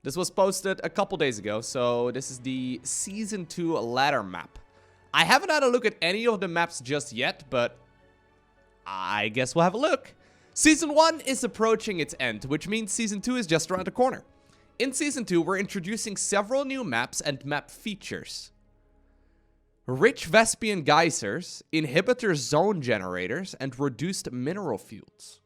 This was posted a couple days ago, so this is the Season 2 ladder map. I haven't had a look at any of the maps just yet, but I guess we'll have a look. Season 1 is approaching its end, which means Season 2 is just around the corner. In Season 2, we're introducing several new maps and map features. Rich Vespene Geysers, inhibitor zone generators, and reduced mineral fields.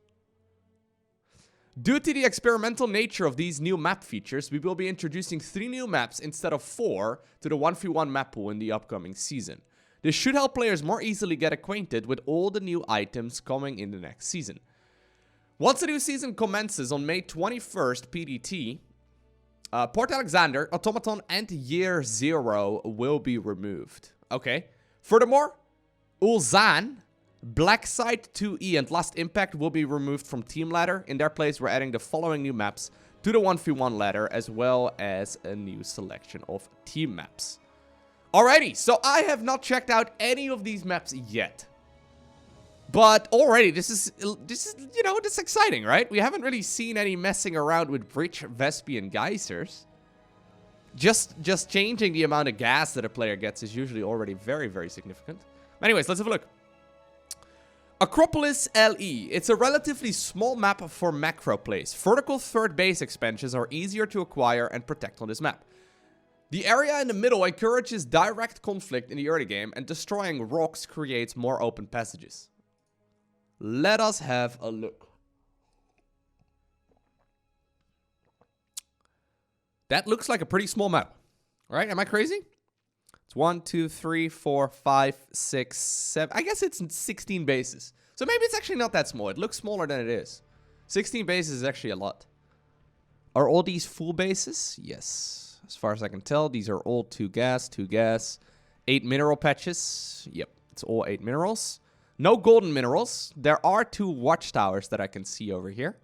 Due to the experimental nature of these new map features, we will be introducing 3 new maps instead of 4 to the 1v1 map pool in the upcoming season. This should help players more easily get acquainted with all the new items coming in the next season. Once the new season commences on May 21st PDT, Port Alexander, Automaton, and Year Zero will be removed. Okay. Furthermore, Ulzan, Black Site 2E, and Last Impact will be removed from Team Ladder. In their place, we're adding the following new maps to the 1v1 ladder, as well as a new selection of team maps. Alrighty, so I have not checked out any of these maps yet. But already, this is you know, this is exciting, right? We haven't really seen any messing around with Rich Vespene Geysers. Just changing the amount of gas that a player gets is usually already very, very significant. Anyways, let's have a look. Acropolis LE. It's a relatively small map for macro plays. Vertical third base expansions are easier to acquire and protect on this map. The area in the middle encourages direct conflict in the early game, and destroying rocks creates more open passages. Let us have a look. That looks like a pretty small map. Right? Am I crazy? It's 1, 2, 3, 4, 5, 6, 7. I guess it's 16 bases. So maybe it's actually not that small. It looks smaller than it is. 16 bases is actually a lot. Are all these full bases? Yes. As far as I can tell, these are all 2 gas, 2 gas. 8 mineral patches. Yep, it's all 8 minerals. No golden minerals. There are 2 watchtowers that I can see over here.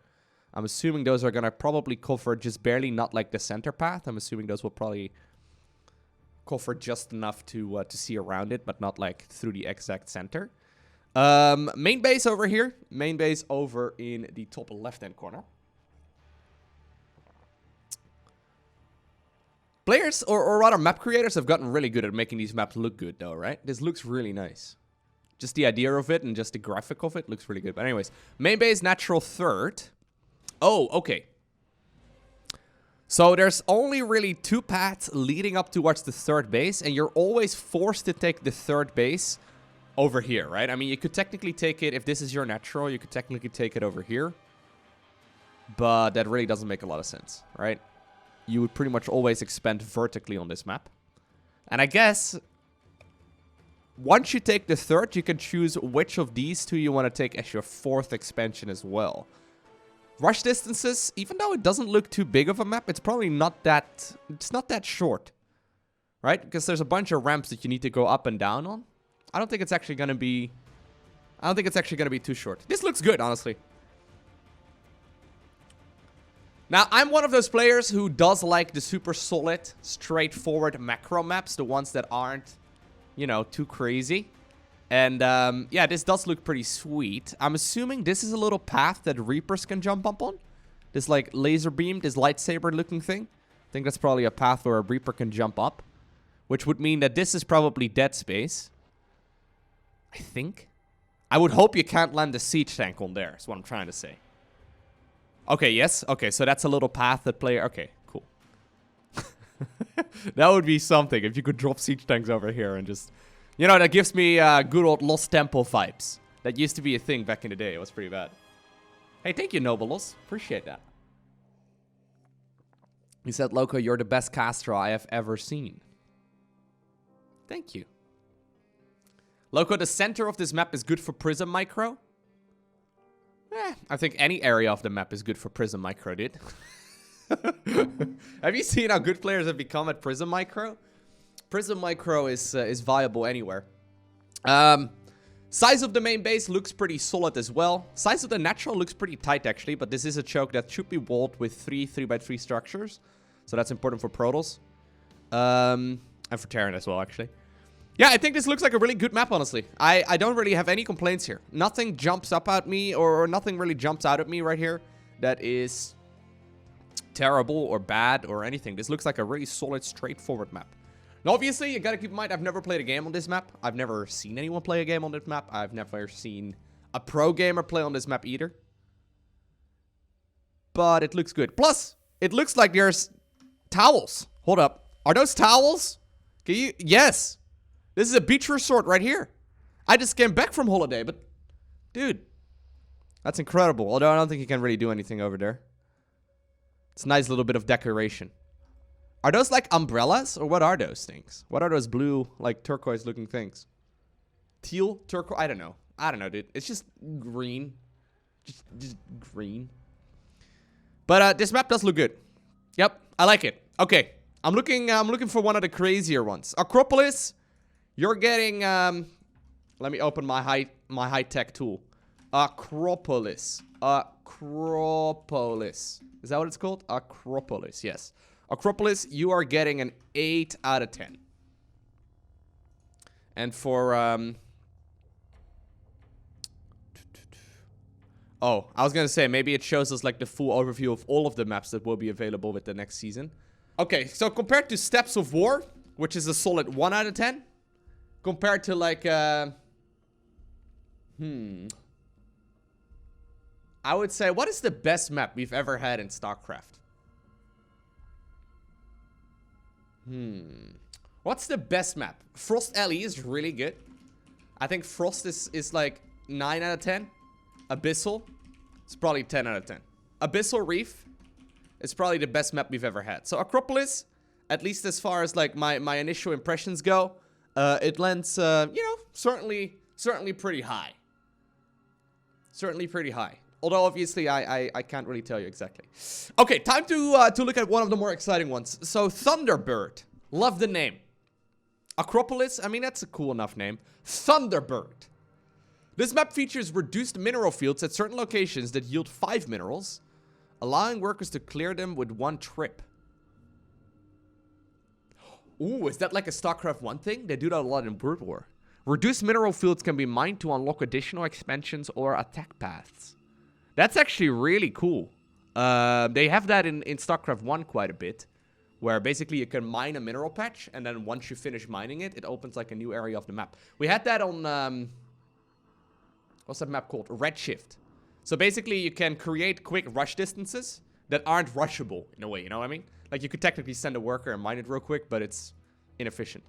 I'm assuming those are going to probably cover just barely, not like the center path. I'm assuming those will probably cover just enough to see around it, but not like through the exact center. Main base over here. Main base over in the top left-hand corner. Players, or rather map creators, have gotten really good at making these maps look good though, right? This looks really nice. Just the idea of it and just the graphic of it looks really good. But anyways, main base, natural third. Oh, okay. So there's only really 2 paths leading up towards the third base, and you're always forced to take the third base over here, right? I mean, you could technically take it, if this is your natural, you could technically take it over here. But that really doesn't make a lot of sense, right? You would pretty much always expand vertically on this map. And I guess once you take the third, you can choose which of these 2 you want to take as your 4th expansion as well. Rush distances, even though it doesn't look too big of a map, it's probably not that, it's not that short. Right? Because there's a bunch of ramps that you need to go up and down on. I don't think it's actually going to be, too short. This looks good, honestly. Now, I'm one of those players who does like the super solid, straightforward macro maps. The ones that aren't, you know, too crazy. And, yeah, this does look pretty sweet. I'm assuming this is a little path that Reapers can jump up on. This, like, laser beam, this lightsaber-looking thing. I think that's probably a path where a Reaper can jump up. Which would mean that this is probably dead space. I think. I would hope you can't land a siege tank on there, is what I'm trying to say. Okay, yes. Okay, so that's a little path that player... Okay, cool. That would be something, if you could drop siege tanks over here and just... You know, that gives me good old Lost Temple vibes. That used to be a thing back in the day. It was pretty bad. Hey, thank you, Nobilos. Appreciate that. He said, Lowko, you're the best caster I have ever seen. Thank you. Lowko, the center of this map is good for Prism Micro. I think any area of the map is good for Prism Micro, dude. Have you seen how good players have become at Prism Micro? Prism Micro is viable anywhere. Size of the main base looks pretty solid as well. Size of the natural looks pretty tight, actually. But this is a choke that should be walled with 3 3x3 structures. So that's important for Protoss. And for Terran as well, actually. Yeah, I think this looks like a really good map, honestly. I don't really have any complaints here. Nothing jumps up at me, or nothing really jumps out at me right here that is terrible or bad or anything. This looks like a really solid, straightforward map. Now, obviously, you gotta keep in mind, I've never played a game on this map. I've never seen anyone play a game on this map. I've never seen a pro gamer play on this map either. But it looks good. Plus, it looks like there's towels. Hold up. Are those towels? Can you? Yes. This is a beach resort right here. I just came back from holiday, but... Dude. That's incredible. Although I don't think you can really do anything over there. It's a nice little bit of decoration. Are those like umbrellas? Or what are those things? What are those blue, like turquoise looking things? Teal? Turquoise? I don't know. I don't know, dude. It's just green. Just green. But this map does look good. Yep, I like it. Okay, I'm looking for one of the crazier ones. Acropolis, you're getting let me open my high-tech tool. Acropolis. Acropolis. Is that what it's called? Acropolis, yes. Acropolis, you are getting an 8 out of 10. And for oh, I was gonna say, maybe it shows us like the full overview of all of the maps that will be available with the next season. Okay, so compared to Steps of War, which is a solid 1 out of 10, compared to like, I would say, what is the best map we've ever had in StarCraft? What's the best map? Frost Alley is really good. I think Frost is like 9 out of 10. Abyssal, it's probably 10 out of 10. Abyssal Reef is probably the best map we've ever had. So Acropolis, at least as far as like my initial impressions go, it lands, you know, certainly pretty high. Certainly pretty high. Although obviously I can't really tell you exactly. Okay, time to look at one of the more exciting ones. So Thunderbird, love the name. Acropolis, I mean that's a cool enough name. Thunderbird. This map features reduced mineral fields at certain locations that yield 5 minerals, allowing workers to clear them with 1 trip. Ooh, is that like a StarCraft 1 thing? They do that a lot in World War. Reduced mineral fields can be mined to unlock additional expansions or attack paths. That's actually really cool. They have that in StarCraft 1 quite a bit, where basically you can mine a mineral patch, and then once you finish mining it, it opens like a new area of the map. We had that on... what's that map called? Redshift. So basically you can create quick rush distances that aren't rushable in a way, you know what I mean? Like you could technically send a worker and mine it real quick, but it's inefficient.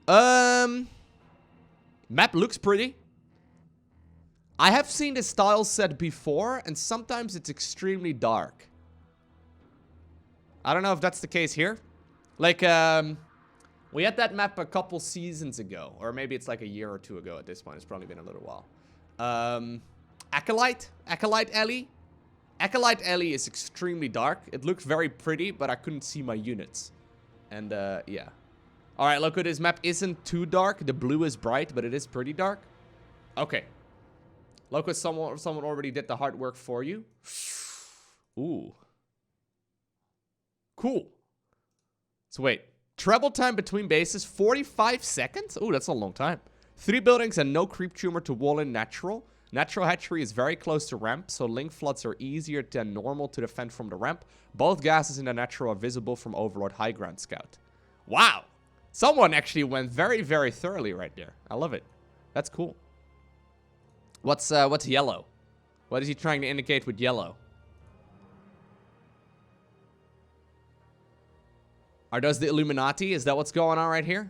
Map looks pretty. I have seen this style set before, and sometimes it's extremely dark. I don't know if that's the case here. Like, we had that map a couple seasons ago, or maybe it's like a year or 2 ago at this point. It's probably been a little while. Acolyte Alley. Acolyte Alley is extremely dark. It looks very pretty, but I couldn't see my units. And, yeah. Alright, Lowko, this map isn't too dark. The blue is bright, but it is pretty dark. Okay. Lowko, someone already did the hard work for you. Ooh. Cool. So wait. Travel time between bases, 45 seconds? Ooh, that's a long time. 3 buildings and no creep tumor to wall in natural. Natural hatchery is very close to ramp, so link floods are easier than normal to defend from the ramp. Both gases in the natural are visible from Overlord High Ground Scout. Wow. Someone actually went very, very thoroughly right there. I love it. That's cool. What's yellow? What is he trying to indicate with yellow? Are those the Illuminati? Is that what's going on right here?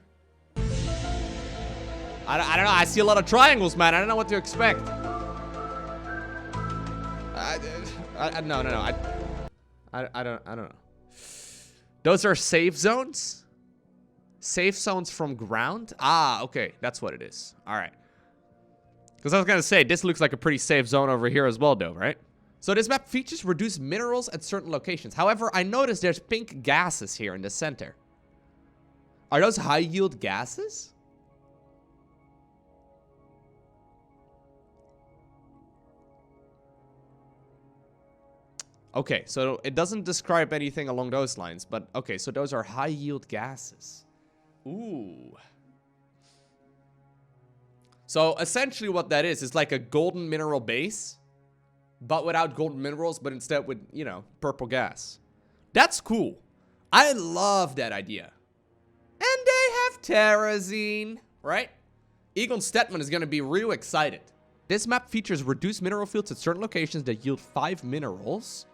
I don't know. I see a lot of triangles, man. I don't know what to expect. No. I don't know. Those are safe zones? Safe zones from ground? Ah, okay. That's what it is. All right. Because I was going to say, this looks like a pretty safe zone over here as well, though, right? So this map features reduced minerals at certain locations. However, I noticed there's pink gases here in the center. Are those high-yield gases? Okay, so it doesn't describe anything along those lines, but okay, so those are high-yield gases. Ooh. So essentially what that is like a golden mineral base, but without golden minerals, but instead with, you know, purple gas. That's cool. I love that idea. And they have Terrazine, right? Egon Stetman is going to be real excited. This map features reduced mineral fields at certain locations that yield 5 minerals,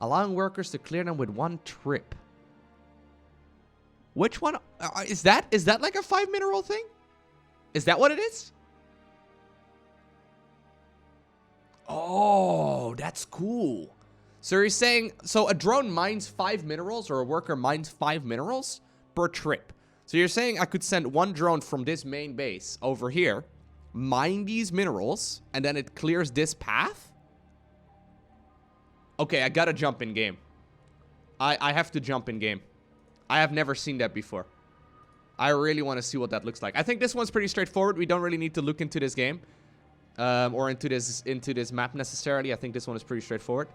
allowing workers to clear them with 1 trip. Which one? Is that like a 5 mineral thing? Is that what it is? Oh, that's cool. So you're saying, so a drone mines 5 minerals, or a worker mines 5 minerals per trip. So you're saying I could send 1 drone from this main base over here, mine these minerals, and then it clears this path? Okay, I gotta jump in game. I have to jump in game. I have never seen that before. I really want to see what that looks like. I think this one's pretty straightforward. We don't really need to look into this game. Or into this map necessarily. I think this one is pretty straightforward.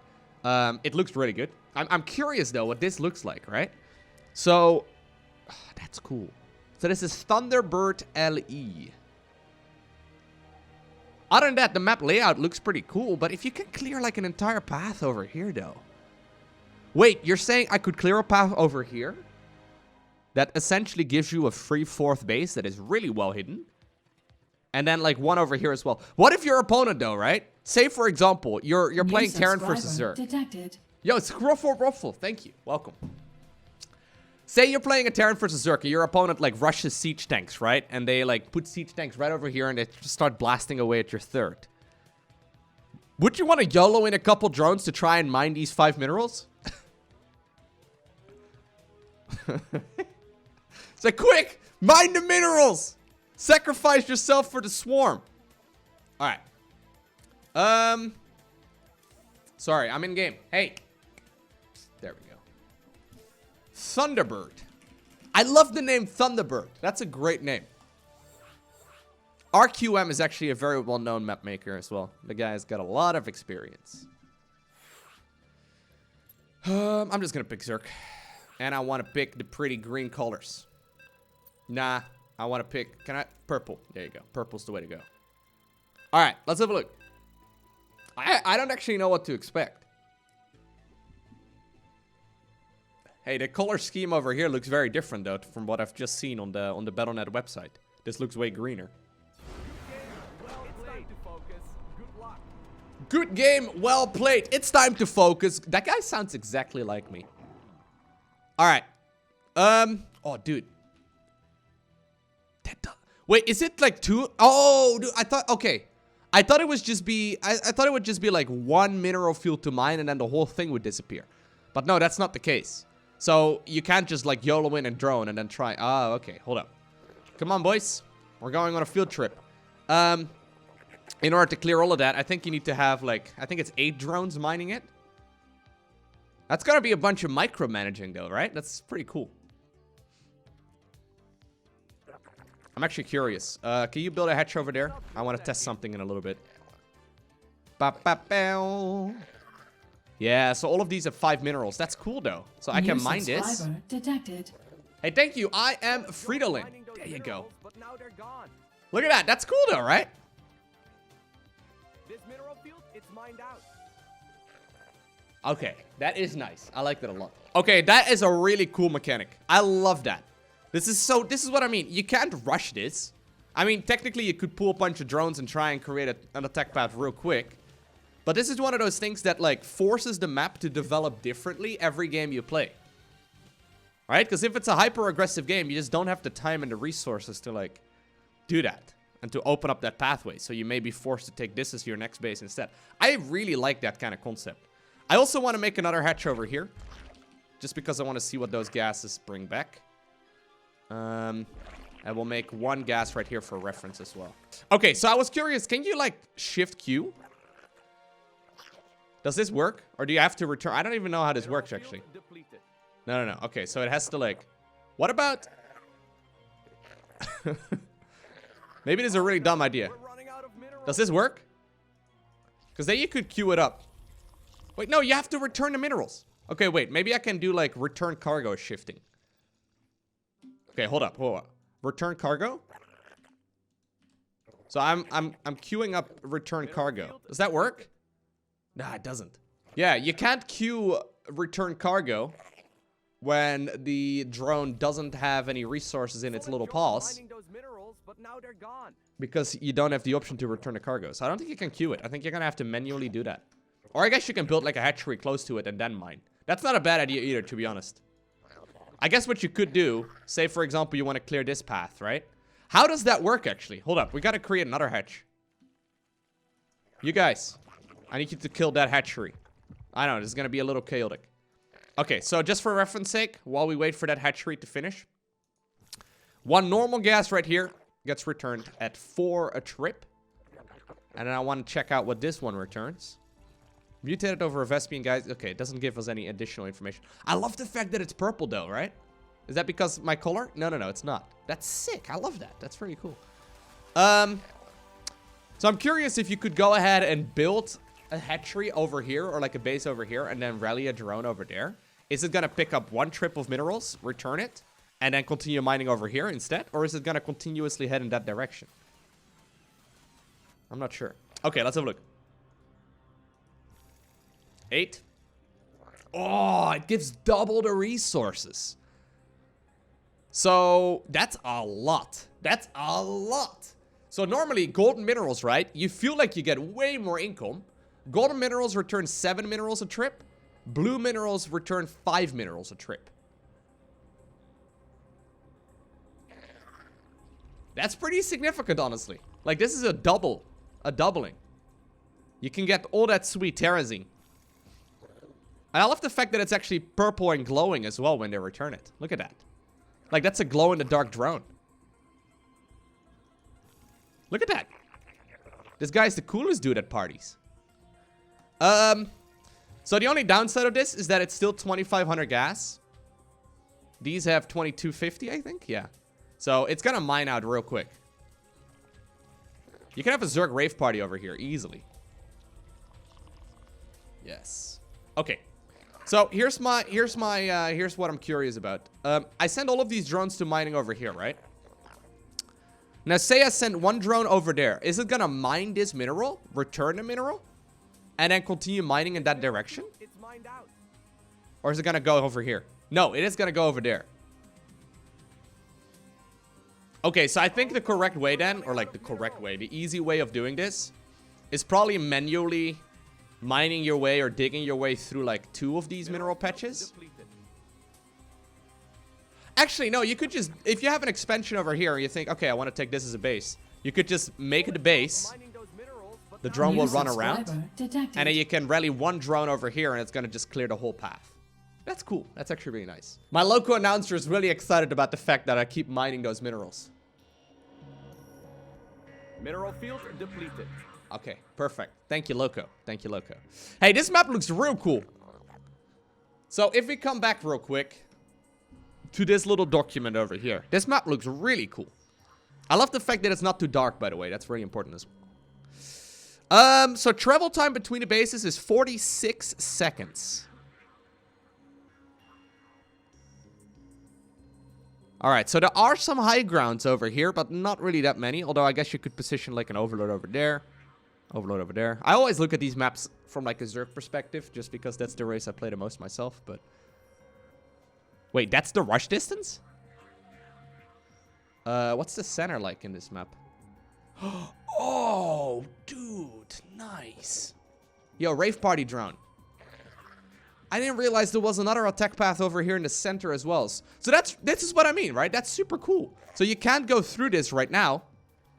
It looks really good. I'm curious though what this looks like, right? So, that's cool. So this is Thunderbird LE. Other than that, the map layout looks pretty cool. But if you can clear like an entire path over here though. Wait, you're saying I could clear a path over here? That essentially gives you a free 4th base that is really well hidden. And then like 1 over here as well. What if your opponent though, right? Say for example, you're playing Terran versus Zerg. Detected. Yo, it's Ruffle. Thank you. Welcome. Say you're playing a Terran versus Zerg, and your opponent like rushes siege tanks, right? And they like put siege tanks right over here and they just start blasting away at your 3rd. Would you want to YOLO in a couple drones to try and mine these 5 minerals? Say, quick! Mine the minerals! Sacrifice yourself for the swarm. Alright. Sorry, I'm in game. Hey. There we go. Thunderbird. I love the name Thunderbird. That's a great name. RQM is actually a very well-known map maker as well. The guy's got a lot of experience. I'm just gonna pick Zerg. And I want to pick the pretty green colors. Nah, I want to pick... Purple. There you go. Purple's the way to go. Alright, let's have a look. I don't actually know what to expect. Hey, the color scheme over here looks very different, though, from what I've just seen on the Battle.net website. This looks way greener. Good game, well played. It's time to focus. That guy sounds exactly like me. Alright. Oh, dude. Wait, is it like 2? Oh, dude, I thought, okay. I thought it was just be, I thought it would just be like 1 mineral field to mine and then the whole thing would disappear. But no, that's not the case. So you can't just like YOLO in and drone and then try. Oh, okay, hold up. Come on, boys. We're going on a field trip. In order to clear all of that, I think you need to have like, I think it's 8 drones mining it. That's gotta be a bunch of micromanaging though, right? That's pretty cool. I'm actually curious. Can you build a hatch over there? I want to test something in a little bit. Yeah, so all of these have 5 minerals. That's cool though. So I can mine this. Detected. Hey, thank you. I am Fridolin. There you go. Look at that. That's cool though, right? This mineral field, it's mined out. Okay, that is nice. I like that a lot. Okay, that is a really cool mechanic. I love that. This is what I mean. You can't rush this. I mean, technically you could pull a bunch of drones and try and create an attack path real quick. But this is one of those things that like forces the map to develop differently every game you play. Right? Because if it's a hyper aggressive game, you just don't have the time and the resources to like do that. And to open up that pathway. So you may be forced to take this as your next base instead. I really like that kind of concept. I also want to make another hatch over here. Just because I want to see what those gases bring back. And we'll make 1 gas right here for reference as well. Okay, so I was curious. Can you like shift Q? Does this work? Or do you have to return? I don't even know how this works actually. No. Okay, so it has to like... What about... Maybe this is a really dumb idea. Does this work? Because then you could queue it up. Wait, no, you have to return the minerals. Okay, wait. Maybe I can do like return cargo shifting. Okay, hold up. Return cargo? So I'm queuing up return cargo. Does that work? Nah, it doesn't. Yeah, you can't queue return cargo when the drone doesn't have any resources in its little paws. But now they're gone. Because you don't have the option to return the cargo. So I don't think you can queue it. I think you're gonna have to manually do that. Or I guess you can build like a hatchery close to it and then mine. That's not a bad idea either, to be honest. I guess what you could do, say for example you want to clear this path, right? How does that work actually? Hold up, we gotta create another hatch. You guys, I need you to kill that hatchery. I know, this is gonna be a little chaotic. Okay, so just for reference sake, while we wait for that hatchery to finish, one normal gas right here gets returned at 4 a trip. And then I want to check out what this one returns. Mutated over a Vespene, guys. Okay, it doesn't give us any additional information. I love the fact that it's purple though, right? Is that because of my color? No, it's not. That's sick. I love that. That's really cool. So I'm curious if you could go ahead and build a hatchery over here or like a base over here and then rally a drone over there. Is it going to pick up 1 trip of minerals, return it, and then continue mining over here instead? Or is it going to continuously head in that direction? I'm not sure. Okay, let's have a look. 8. Oh, it gives double the resources. So, that's a lot. That's a lot. So, normally, golden minerals, right? You feel like you get way more income. Golden minerals return 7 minerals a trip. Blue minerals return 5 minerals a trip. That's pretty significant, honestly. Like, this is a doubling. You can get all that sweet terrazine. And I love the fact that it's actually purple and glowing as well when they return it. Look at that. Like, that's a glow-in-the-dark drone. Look at that. This guy's the coolest dude at parties. So the only downside of this is that it's still 2,500 gas. These have 2,250, I think. Yeah. So it's gonna mine out real quick. You can have a Zerg rave party over here easily. Yes. Okay. So here's what I'm curious about. I send all of these drones to mining over here, right? Now say I send one drone over there. Is it gonna mine this mineral, return the mineral, and then continue mining in that direction? It's mined out. Or is it gonna go over here? No, it is gonna go over there. Okay, so I think the correct way then, or like the correct way, the easy way of doing this is probably manually mining your way or digging your way through like 2 of these mineral patches. Actually, no, you could just, if you have an expansion over here and you think, okay, I want to take this as a base, you could just make it a base. The drone will run around, and then you can rally 1 drone over here and it's going to just clear the whole path. That's cool. That's actually really nice. My local announcer is really excited about the fact that I keep mining those minerals. Mineral field depleted. Okay, perfect. Thank you, Loco. Thank you, Loco. Hey, this map looks real cool. So if we come back real quick to this little document over here. This map looks really cool. I love the fact that it's not too dark, by the way. That's very important as well. So travel time between the bases is 46 seconds. Alright, so there are some high grounds over here, but not really that many. Although I guess you could position like an overload over there. Overload over there. I always look at these maps from like a Zerg perspective, just because that's the race I play the most myself, but... Wait, that's the rush distance? What's the center like in this map? Oh, dude, nice. Yo, rave party drone. I didn't realize there was another attack path over here in the center as well. So this is what I mean, right? That's super cool. So you can't go through this right now.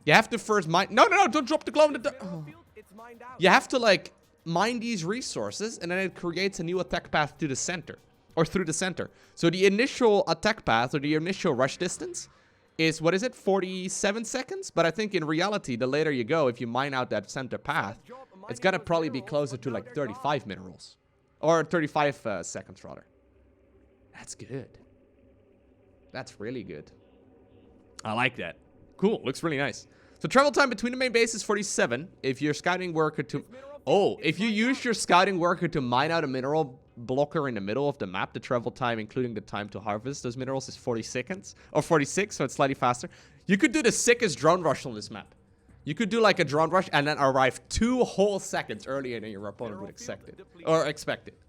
You have to first mine. No, don't drop the glow in the dark. Oh. You have to like mine these resources, and then it creates a new attack path to the center, or through the center. So the initial attack path, or the initial rush distance, is, what is it, 47 seconds? But I think in reality, the later you go, if you mine out that center path, it's gonna probably be closer to like 35 minerals. Or 35 seconds, rather. That's good. That's really good. I like that. Cool. Looks really nice. So travel time between the main bases is 47. If your scouting worker to... Oh, if you use your scouting worker to mine out a mineral blocker in the middle of the map, the travel time, including the time to harvest those minerals, is 40 seconds. Or 46, so it's slightly faster. You could do the sickest drone rush on this map. You could do like a drone rush and then arrive 2 whole seconds earlier than your opponent would expect it. Or expect it.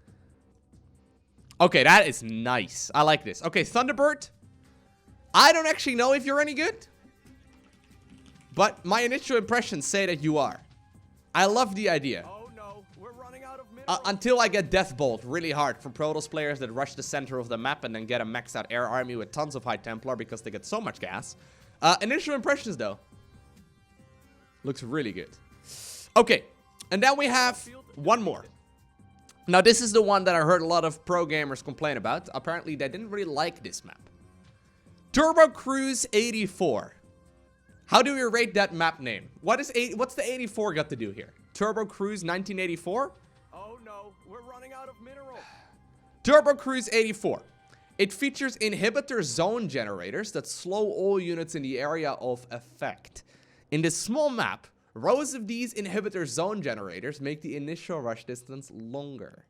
Okay, that is nice. I like this. Okay, Thunderbird. I don't actually know if you're any good. But my initial impressions say that you are. I love the idea. Oh no, we're running out of minerals. Until I get Death Bolt really hard from Protoss players that rush the center of the map and then get a maxed out air army with tons of High Templar because they get so much gas. Initial impressions, though. Looks really good. Okay, and then we have one more. Now, this is the one that I heard a lot of pro gamers complain about. Apparently, they didn't really like this map. Turbo Cruise 84. How do we rate that map name? What's the 84 got to do here? Turbo Cruise 1984? Oh no, we're running out of minerals. Turbo Cruise 84. It features inhibitor zone generators that slow all units in the area of effect. In this small map, rows of these inhibitor zone generators make the initial rush distance longer.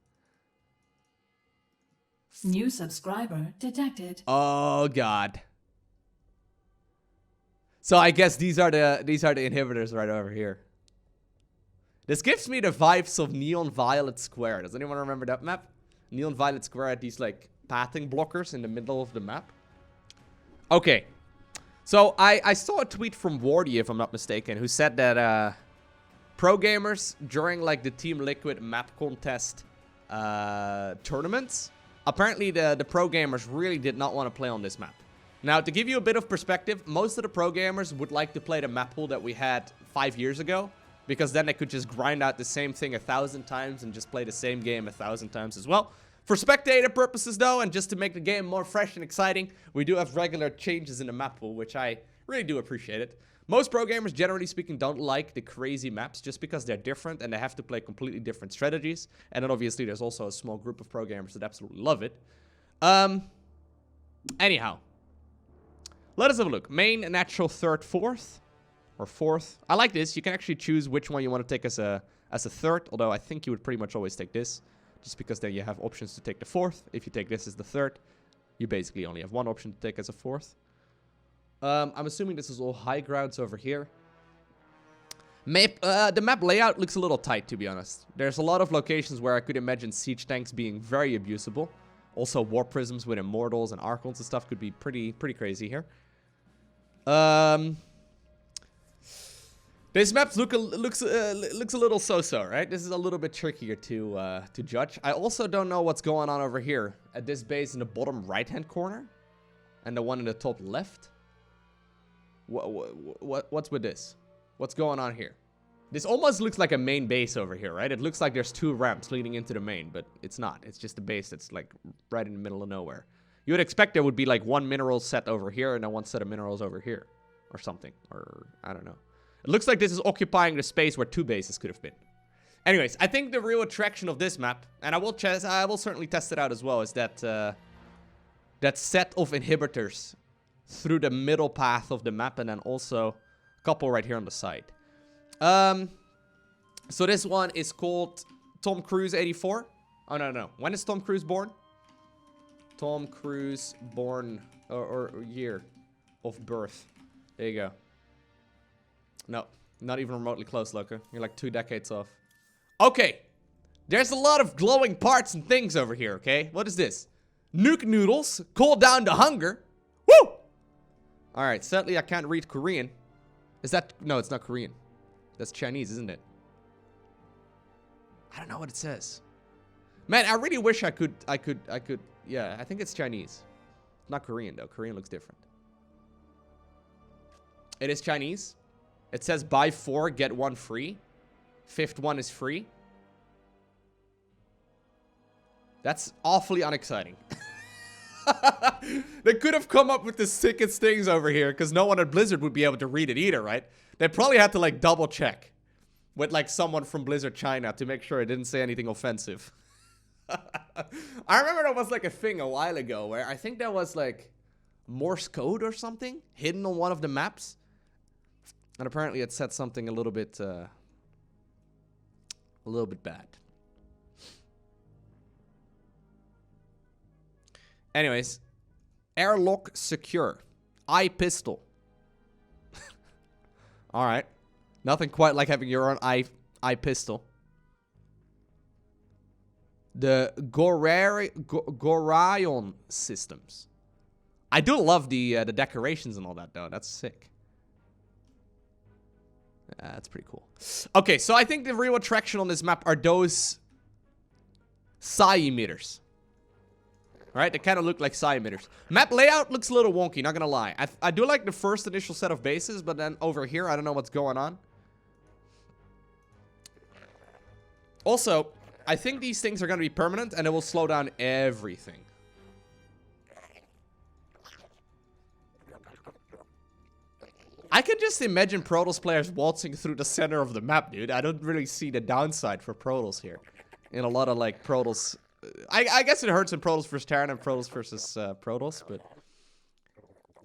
New subscriber detected. Oh god. So I guess these are the inhibitors right over here. This gives me the vibes of Neon Violet Square. Does anyone remember that map? Neon Violet Square had these like pathing blockers in the middle of the map. Okay. So I saw a tweet from Wardy, if I'm not mistaken, who said that pro gamers during like the Team Liquid map contest tournaments, apparently the pro gamers really did not want to play on this map. Now, to give you a bit of perspective, most of the pro gamers would like to play the map pool that we had 5 years ago, because then they could just grind out the same thing 1,000 times and just play the same game 1,000 times as well. For spectator purposes, though, and just to make the game more fresh and exciting, we do have regular changes in the map pool, which I really do appreciate it. Most pro gamers, generally speaking, don't like the crazy maps just because they're different and they have to play completely different strategies. And then obviously there's also a small group of pro gamers that absolutely love it. Anyhow. Let us have a look. Main, natural, third, fourth. Or fourth. I like this. You can actually choose which one you want to take as a third. Although I think you would pretty much always take this. Just because then you have options to take the fourth. If you take this as the third, you basically only have one option to take as a fourth. I'm assuming this is all high grounds over here. The map layout looks a little tight, to be honest. There's a lot of locations where I could imagine siege tanks being very abusable. Also, war prisms with immortals and archons and stuff could be pretty crazy here. This map looks a little so-so, right? This is a little bit trickier to judge. I also don't know what's going on over here at this base in the bottom right-hand corner, and the one in the top left. What's with this? What's going on here? This almost looks like a main base over here, right? It looks like there's 2 ramps leading into the main, but it's not. It's just a base that's like right in the middle of nowhere. You would expect there would be like one mineral set over here and then one set of minerals over here. Or something. Or, I don't know. It looks like this is occupying the space where 2 bases could have been. Anyways, I think the real attraction of this map, and I will certainly test it out as well, is that that set of inhibitors through the middle path of the map, and then also a couple right here on the side. So this one is called Tom Cruise 84. Oh, no. When is Tom Cruise born? Tom Cruise born, or year of birth. There you go. No, not even remotely close, Lowko. You're like 2 decades off. Okay. There's a lot of glowing parts and things over here, okay? What is this? Nuke noodles. Cool down the hunger. Woo! Alright, sadly I can't read Korean. Is that... No, it's not Korean. That's Chinese, isn't it? I don't know what it says. Man, I really wish I could... Yeah, I think it's Chinese. Not Korean, though. Korean looks different. It is Chinese. It says buy 4, get 1 free. 5th one is free. That's awfully unexciting. They could have come up with the sickest things over here, because no one at Blizzard would be able to read it either, right? They probably had to like double check with like someone from Blizzard China to make sure it didn't say anything offensive. I remember there was like a thing a while ago where I think there was like Morse code or something hidden on one of the maps. And apparently it said something a little bit bad. Anyways, airlock secure. Eye pistol. Alright. Nothing quite like having your own eye pistol. The Gorion systems. I do love the decorations and all that, though. That's sick. That's pretty cool. Okay, so I think the real attraction on this map are those psi emitters. Right? They kind of look like psi emitters. Map layout looks a little wonky, not gonna lie. I do like the first initial set of bases, but then over here, I don't know what's going on. Also, I think these things are gonna be permanent, and it will slow down everything. I can just imagine Protoss players waltzing through the center of the map, dude. I don't really see the downside for Protoss here. In a lot of, like, Protoss... I guess it hurts in Protoss versus Terran and Protoss versus Protoss, but...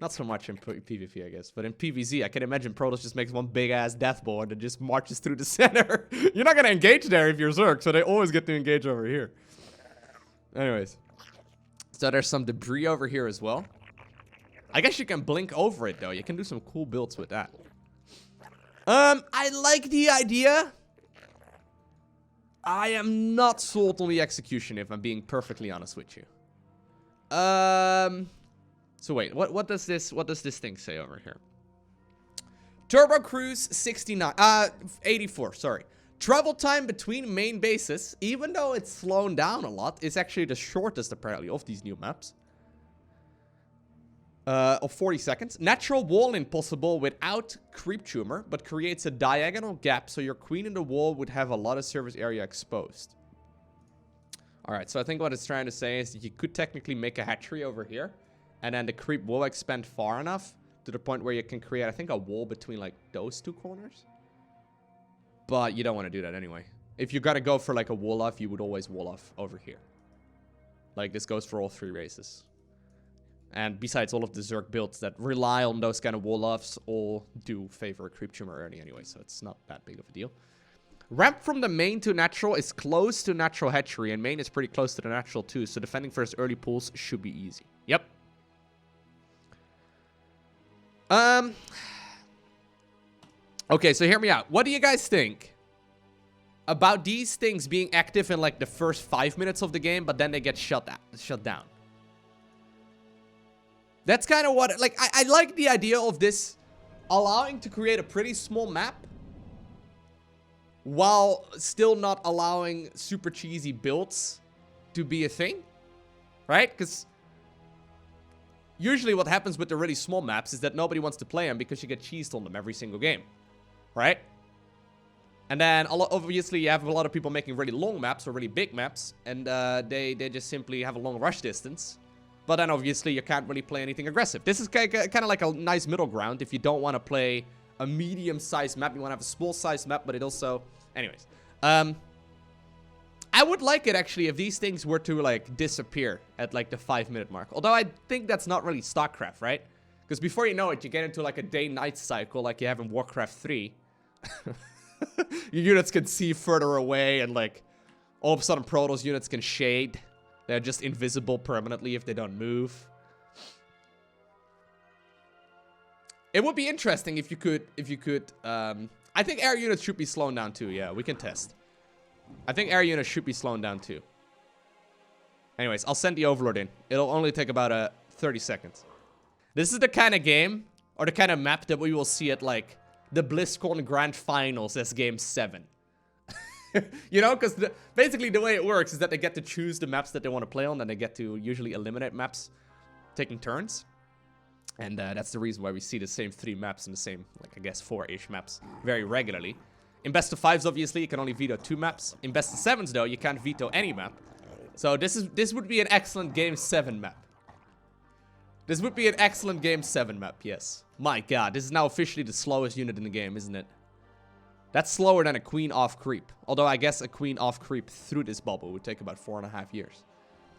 Not so much in PvP, I guess. But in PvZ, I can imagine Protoss just makes one big-ass death ball and just marches through the center. You're not gonna engage there if you're Zerg, so they always get to engage over here. Anyways. So there's some debris over here as well. I guess you can blink over it, though. You can do some cool builds with that. I like the idea. I am not sold on the execution, if I'm being perfectly honest with you. So wait, what does this thing say over here? Turbo Cruise 84, sorry. Travel time between main bases, even though it's slowing down a lot, is actually the shortest, apparently, of these new maps. Of 40 seconds. Natural wall impossible without creep tumor, but creates a diagonal gap so your queen in the wall would have a lot of surface area exposed. Alright, so I think what it's trying to say is that you could technically make a hatchery over here, and then the creep will expand far enough to the point where you can create, I think, a wall between, like, those two corners. But you don't want to do that anyway. If you gotta go for, like, a wall off, you would always wall off over here. Like, this goes for all three races. And besides, all of the Zerg builds that rely on those kind of wall-offs all do favor a creep tumor early anyway, so it's not that big of a deal. Ramp from the main to natural is close to natural hatchery, and main is pretty close to the natural too, so defending first early pools should be easy. Yep. Okay, so hear me out. What do you guys think about these things being active in, like, the first 5 minutes of the game, but then they get shut down? That's kind of what, like, I like the idea of this allowing to create a pretty small map while still not allowing super cheesy builds to be a thing, right? Because usually what happens with the really small maps is that nobody wants to play them because you get cheesed on them every single game, right? And then, obviously, you have a lot of people making really long maps or really big maps, and they just simply have a long rush distance. But then, obviously, you can't really play anything aggressive. This is kind of like a nice middle ground if you don't want to play a medium-sized map. You want to have a small-sized map, but it also... Anyways. I would like it, actually, if these things were to, like, disappear at, like, the 5-minute mark. Although I think that's not really StarCraft, right? Because before you know it, you get into, like, a day-night cycle like you have in Warcraft 3. Your units can see further away, and, like, all of a sudden, Protoss units can shade. They're just invisible permanently if they don't move. It would be interesting if you could, I think air units should be slowed down too. Yeah, we can test. I think air units should be slowed down too. Anyways, I'll send the Overlord in. It'll only take about 30 seconds. This is the kind of game, or the kind of map that we will see at, like, the BlizzCon Grand Finals as Game 7. You know, because basically the way it works is that they get to choose the maps that they want to play on, and they get to usually eliminate maps taking turns. And that's the reason why we see the same 3 maps and the same, like, I guess 4-ish maps very regularly. In best of 5s, obviously, you can only veto 2 maps. In best of 7s, though, you can't veto any map. So this would be an excellent Game 7 map. This would be an excellent Game 7 map, yes. My god, this is now officially the slowest unit in the game, isn't it? That's slower than a queen off creep. Although I guess a queen off creep through this bubble would take about 4.5 years.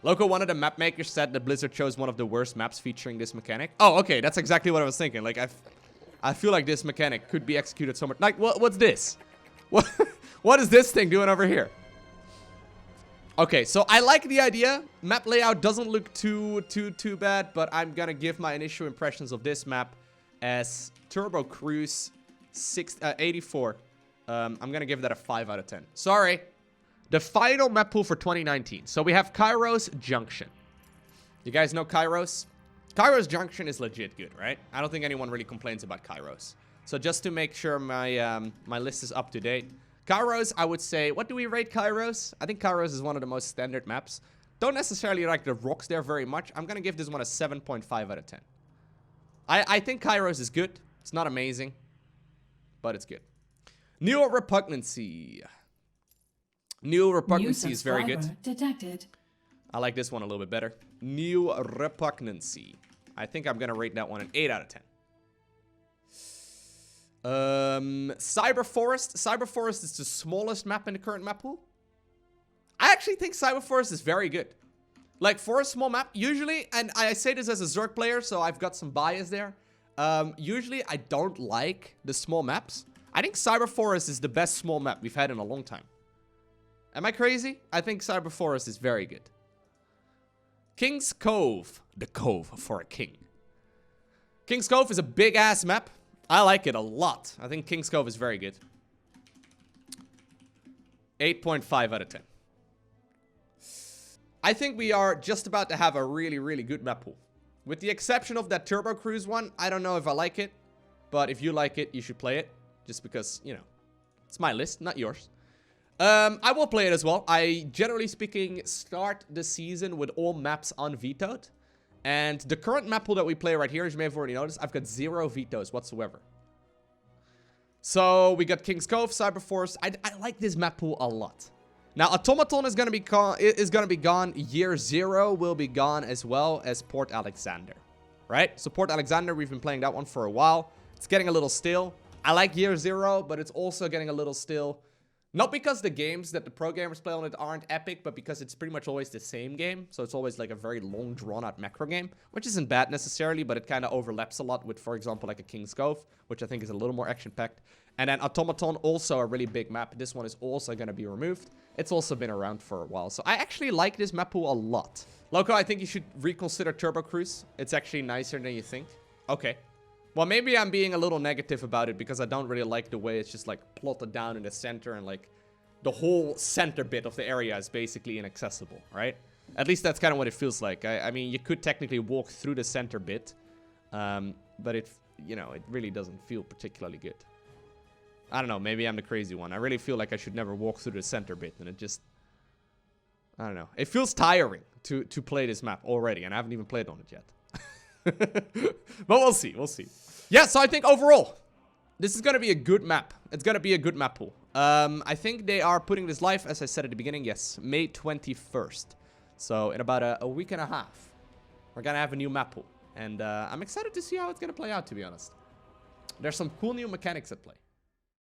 Loko, one of the map makers, said that Blizzard chose one of the worst maps featuring this mechanic. Oh, okay, that's exactly what I was thinking. Like, I feel like this mechanic could be executed so much. Like, what's this? What is this thing doing over here? Okay, so I like the idea. Map layout doesn't look too bad, but I'm gonna give my initial impressions of this map as Turbo Cruise 84. I'm gonna give that a 5 out of 10. Sorry. The final map pool for 2019. So we have Kairos Junction. You guys know Kairos? Kairos Junction is legit good, right? I don't think anyone really complains about Kairos. So just to make sure my my list is up to date. Kairos, I would say, what do we rate Kairos? I think Kairos is one of the most standard maps. Don't necessarily like the rocks there very much. I'm going to give this one a 7.5 out of 10. I think Kairos is good. It's not amazing, but it's good. New Repugnancy. New Repugnancy is very good. Detected. I like this one a little bit better. New Repugnancy. I think I'm going to rate that one an 8 out of 10. Cyber Forest. Cyber Forest is the smallest map in the current map pool. I actually think Cyber Forest is very good. Like, for a small map, usually, and I say this as a Zerg player, so I've got some bias there. Usually, I don't like the small maps. I think Cyber Forest is the best small map we've had in a long time. Am I crazy? I think Cyber Forest is very good. King's Cove. The Cove for a king. King's Cove is a big-ass map. I like it a lot. I think King's Cove is very good. 8.5 out of 10. I think we are just about to have a really, really good map pool. With the exception of that Turbo Cruise one, I don't know if I like it. But if you like it, you should play it. Just because, you know, it's my list, not yours. I will play it as well. I, generally speaking, start the season with all maps unvetoed. And the current map pool that we play right here, as you may have already noticed, I've got 0 vetoes whatsoever. So, we got King's Cove, Cyber Forest. I like this map pool a lot. Now, Automaton is gonna be gone. Year 0 will be gone as well as Port Alexander. Right? So, Port Alexander, we've been playing that one for a while. It's getting a little stale. I like Year 0, but it's also getting a little stale. Not because the games that the pro gamers play on it aren't epic, but because it's pretty much always the same game. So it's always like a very long, drawn-out macro game, which isn't bad necessarily, but it kind of overlaps a lot with, for example, like a King's Cove, which I think is a little more action-packed. And then Automaton, also a really big map. This one is also going to be removed. It's also been around for a while. So I actually like this map pool a lot. Lowko, I think you should reconsider Turbo Cruise. It's actually nicer than you think. Okay. Well, maybe I'm being a little negative about it because I don't really like the way it's just like plotted down in the center and like the whole center bit of the area is basically inaccessible, right? At least that's kind of what it feels like. I mean, you could technically walk through the center bit, but it, you know, it really doesn't feel particularly good. I don't know, maybe I'm the crazy one. I really feel like I should never walk through the center bit, and it just, I don't know. It feels tiring to play this map already, and I haven't even played on it yet. But we'll see, we'll see. Yeah, so I think overall, this is going to be a good map. It's going to be a good map pool. I think they are putting this live, as I said at the beginning, yes, May 21st. So in about a week and a half, we're going to have a new map pool. And I'm excited to see how it's going to play out, to be honest. There's some cool new mechanics at play.